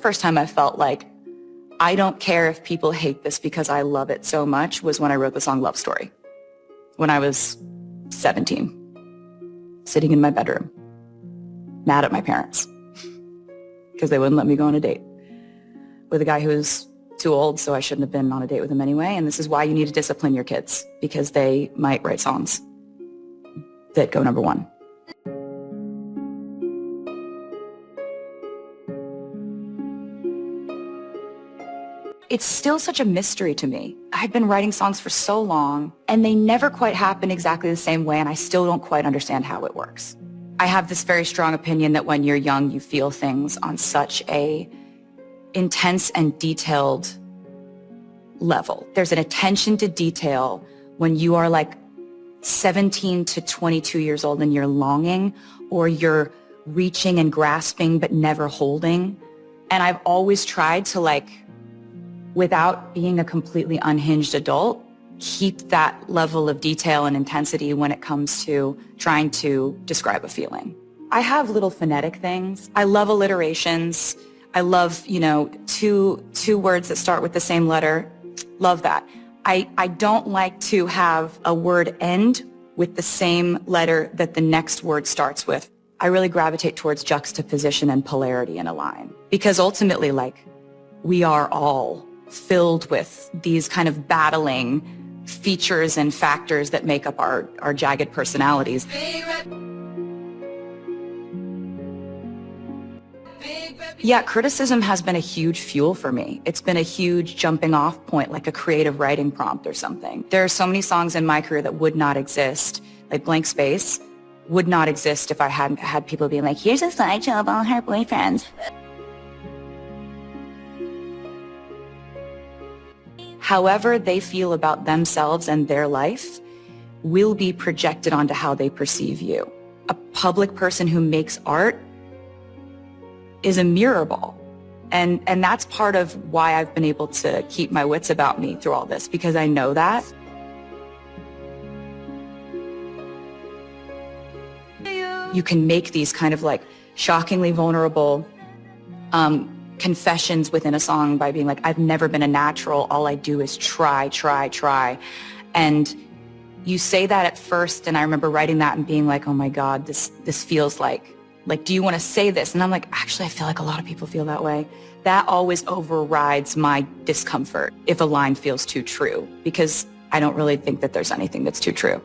First time I felt like, I don't care if people hate this because I love it so much was when I wrote the song Love Story. When I was 17, sitting in my bedroom, mad at my parents because they wouldn't let me go on a date with a guy who was too old, so I shouldn't have been on a date with him anyway. And this is why you need to discipline your kids, because they might write songs that go number one. It's still such a mystery to me. I've been writing songs for so long, and they never quite happen exactly the same way, and I still don't quite understand how it works. I have this very strong opinion that when you're young, you feel things on such a intense and detailed level. There's an attention to detail when you are like 17 to 22 years old and you're longing, or you're reaching and grasping but never holding. And I've always tried to, without being a completely unhinged adult, keep that level of detail and intensity when it comes to trying to describe a feeling. I have little phonetic things. I love alliterations. I love, two words that start with the same letter. Love that. I don't like to have a word end with the same letter that the next word starts with. I really gravitate towards juxtaposition and polarity in a line, because ultimately, we are all filled with these kind of battling features and factors that make up our jagged personalities. Yeah, criticism has been a huge fuel for me. It's been a huge jumping off point, like a creative writing prompt or something. There are so many songs in my career that would not exist, like Blank Space, would not exist if I hadn't had people being like, here's a slideshow of all her boyfriends. However they feel about themselves and their life will be projected onto how they perceive you. A public person who makes art is a mirror ball. And that's part of why I've been able to keep my wits about me through all this, because I know that. You can make these kind of shockingly vulnerable confessions within a song by being like, I've never been a natural. All I do is try. And you say that at first, and I remember writing that and being like, oh my God, this feels like, do you want to say this? And I'm like, actually, I feel like a lot of people feel that way. That always overrides my discomfort if a line feels too true, because I don't really think that there's anything that's too true.